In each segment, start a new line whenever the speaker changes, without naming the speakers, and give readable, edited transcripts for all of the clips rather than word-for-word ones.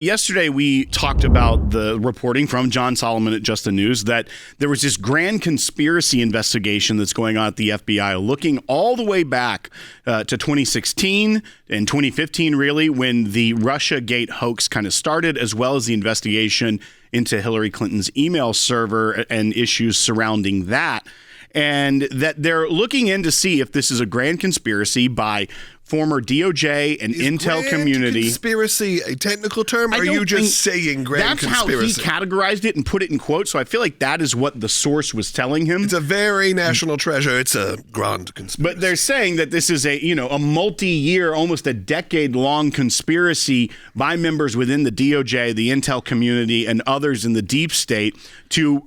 Yesterday, we talked about the reporting from John Solomon at Just the News that there was this grand conspiracy investigation that's going on at the FBI, looking all the way back to 2016 and 2015, really, when the Russiagate hoax kind of started, as well as the investigation into Hillary Clinton's email server and issues surrounding that. And that they're looking in to see if this is a grand conspiracy by former DOJ and Intel community.
Conspiracy, a technical term? Or are you just saying grand conspiracy?
That's how he categorized it and put it in quotes. So I feel like that is what the source was telling him.
It's a very national treasure. It's a grand conspiracy. But
they're saying that this is a multi-year, almost a decade-long conspiracy by members within the DOJ, the Intel community, and others in the deep state to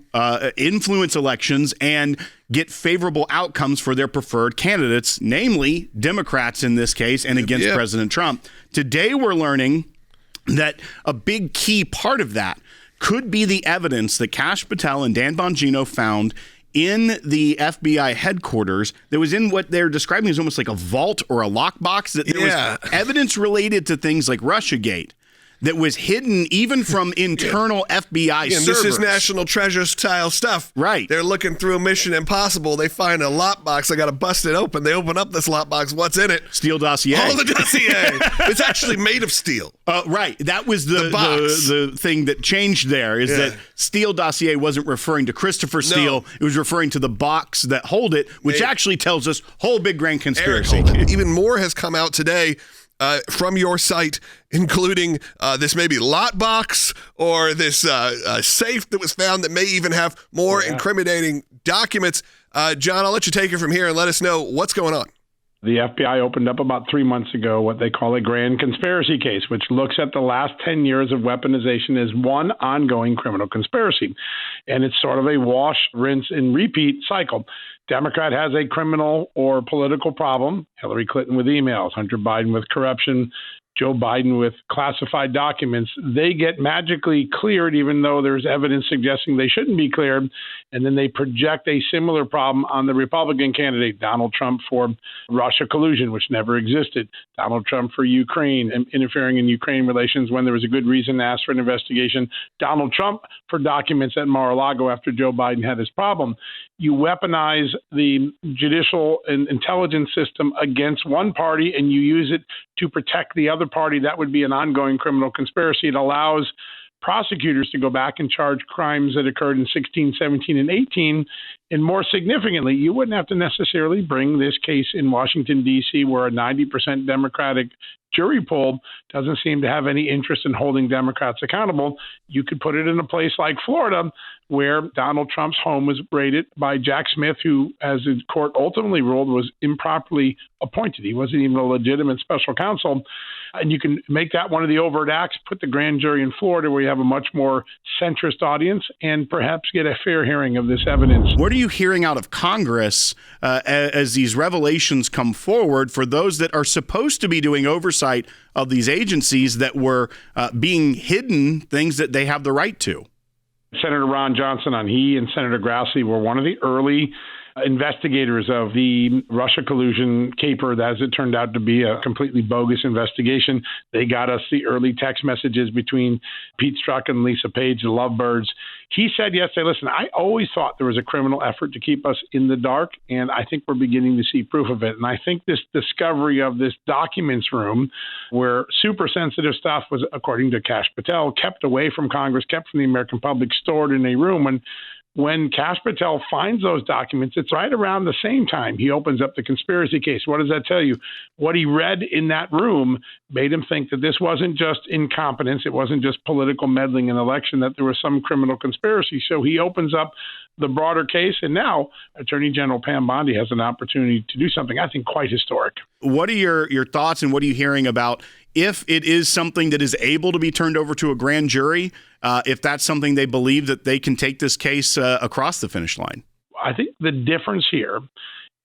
influence elections and get favorable outcomes for their preferred candidates, namely Democrats in this case, and against President Trump. Today, we're learning that a big key part of that could be the evidence that Kash Patel and Dan Bongino found in the FBI headquarters that was in what they're describing as almost like a vault or a lockbox, that there was evidence related to things like Russiagate that was hidden even from internal FBI servers.
This is national treasure style stuff.
Right.
They're looking through Mission Impossible. They find a lockbox. They got to bust it open. They open up this lockbox. What's in it?
Steel dossier.
Oh, the dossier. It's actually made of steel.
Right. That was the thing that changed there is that Steel dossier wasn't referring to Christopher Steele. It was referring to the box that hold it, which actually tells us whole big grand conspiracy.
Even more has come out today from your site, including this maybe lot box or this safe that was found that may even have more incriminating documents. John, I'll let you take it from here and let us know what's going on.
The FBI opened up about 3 months ago what they call a grand conspiracy case, which looks at the last 10 years of weaponization as one ongoing criminal conspiracy. And it's sort of a wash, rinse, and repeat cycle. Democrat has a criminal or political problem, Hillary Clinton with emails, Hunter Biden with corruption, Joe Biden with classified documents. They get magically cleared, even though there's evidence suggesting they shouldn't be cleared. And then they project a similar problem on the Republican candidate, Donald Trump, for Russia collusion, which never existed. Donald Trump for Ukraine and interfering in Ukraine relations when there was a good reason to ask for an investigation. Donald Trump for documents at Mar-a-Lago after Joe Biden had his problem. You weaponize the judicial and intelligence system against one party and you use it to protect the other party. That would be an ongoing criminal conspiracy. It allows prosecutors to go back and charge crimes that occurred in 16, 17, and 18. And more significantly, you wouldn't have to necessarily bring this case in Washington, D.C., where a 90% Democratic jury pool doesn't seem to have any interest in holding Democrats accountable. You could put it in a place like Florida, where Donald Trump's home was raided by Jack Smith, who, as the court ultimately ruled, was improperly appointed. He wasn't even a legitimate special counsel. And you can make that one of the overt acts, put the grand jury in Florida, where you have a much more centrist audience, and perhaps get a fair hearing of this evidence.
What are you hearing out of Congress as these revelations come forward for those that are supposed to be doing oversight of these agencies that were being hidden things that they have the right to?
Senator Ron Johnson, he and Senator Grassley were one of the early investigators of the Russia collusion caper, as it turned out to be a completely bogus investigation. They got us the early text messages between Pete Strzok and Lisa Page, the Lovebirds. He said yesterday, listen, I always thought there was a criminal effort to keep us in the dark, and I think we're beginning to see proof of it. And I think this discovery of this documents room where super sensitive stuff was, according to Kash Patel, kept away from Congress, kept from the American public, stored in a room. When Kash Patel finds those documents, it's right around the same time he opens up the conspiracy case. What does that tell you? What he read in that room made him think that this wasn't just incompetence, it wasn't just political meddling in an election, that there was some criminal conspiracy. So he opens up the broader case, and now Attorney General Pam Bondi has an opportunity to do something, I think, quite historic.
What are your thoughts, and what are you hearing about if it is something that is able to be turned over to a grand jury, if that's something they believe that they can take this case across the finish line?
I think the difference here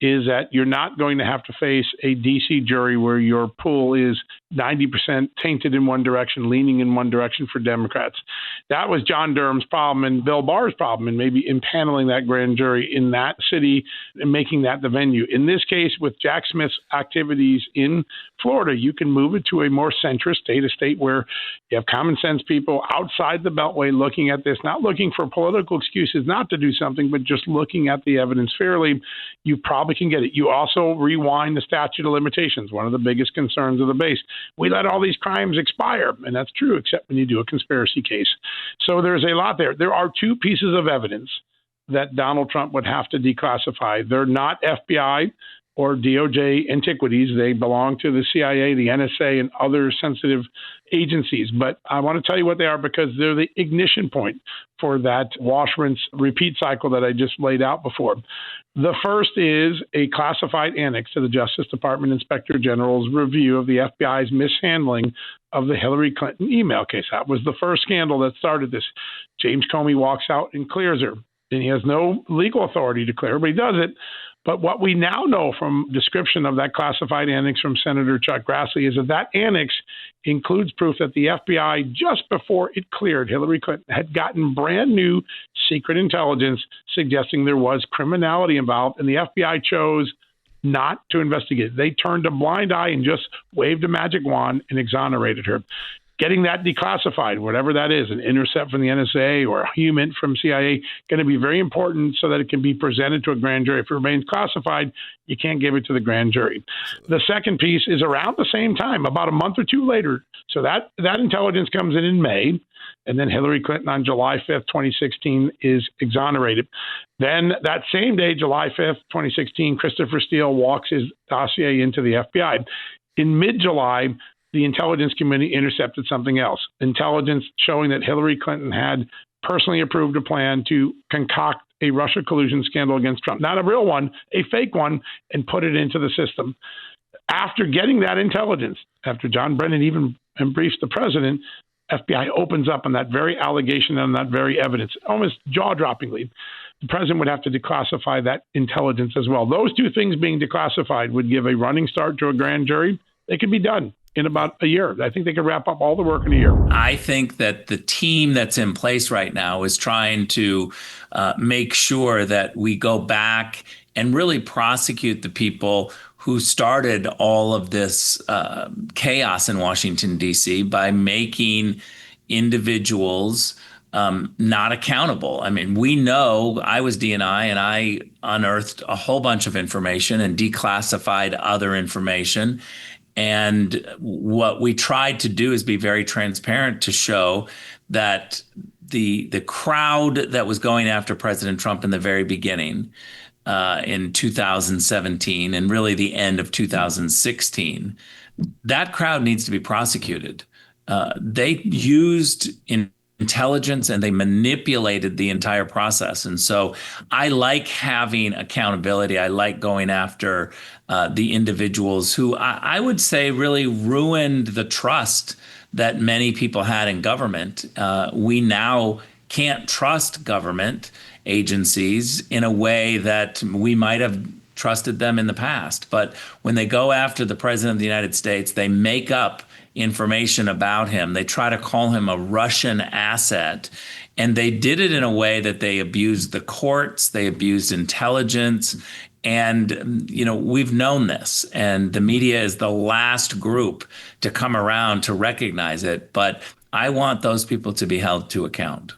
is that you're not going to have to face a D.C. jury where your pool is 90% tainted in one direction, leaning in one direction for Democrats. That was John Durham's problem and Bill Barr's problem, and maybe impaneling that grand jury in that city and making that the venue. In this case, with Jack Smith's activities in Florida, you can move it to a more centrist state, a state where you have common sense people outside the Beltway looking at this, not looking for political excuses not to do something, but just looking at the evidence fairly. You probably can get it. You also rewind the statute of limitations, one of the biggest concerns of the base. We let all these crimes expire, and that's true, except when you do a conspiracy case. So there's a lot there. There are two pieces of evidence that Donald Trump would have to declassify. They're not FBI or DOJ antiquities. They belong to the CIA, the NSA, and other sensitive agencies. But I want to tell you what they are because they're the ignition point for that wash, rinse, repeat cycle that I just laid out before. The first is a classified annex to the Justice Department Inspector General's review of the FBI's mishandling of the Hillary Clinton email case. That was the first scandal that started this. James Comey walks out and clears her. And he has no legal authority to clear her, but he does it. But what we now know from description of that classified annex from Senator Chuck Grassley is that that annex includes proof that the FBI, just before it cleared Hillary Clinton, had gotten brand new secret intelligence suggesting there was criminality involved, and the FBI chose not to investigate. They turned a blind eye and just waved a magic wand and exonerated her. Getting that declassified, whatever that is, an intercept from the NSA or a human from CIA, going to be very important so that it can be presented to a grand jury. If it remains classified, you can't give it to the grand jury. The second piece is around the same time, about a month or two later. So that intelligence comes in May, and then Hillary Clinton on July 5th, 2016 is exonerated. Then that same day, July 5th, 2016, Christopher Steele walks his dossier into the FBI. In mid-July, the intelligence committee intercepted something else, intelligence showing that Hillary Clinton had personally approved a plan to concoct a Russia collusion scandal against Trump. Not a real one, a fake one, and put it into the system. After getting that intelligence, after John Brennan even briefs the president, FBI opens up on that very allegation and that very evidence, almost jaw-droppingly. The president would have to declassify that intelligence as well. Those two things being declassified would give a running start to a grand jury. They could be done in about a year. I think they could wrap up all the work in a year.
I think that the team that's in place right now is trying to make sure that we go back and really prosecute the people who started all of this chaos in Washington, D.C. by making individuals not accountable. I mean, we know I was DNI and I unearthed a whole bunch of information and declassified other information. And what we tried to do is be very transparent to show that the crowd that was going after President Trump in the very beginning, in 2017 and really the end of 2016, that crowd needs to be prosecuted. They used intelligence and they manipulated the entire process. And so I like having accountability. I like going after the individuals who I would say really ruined the trust that many people had in government. We now can't trust government agencies in a way that we might have trusted them in the past. But when they go after the president of the United States, they make up information about him. They try to call him a Russian asset. And they did it in a way that they abused the courts, they abused intelligence. And, you know, we've known this, and the media is the last group to come around to recognize it. But I want those people to be held to account.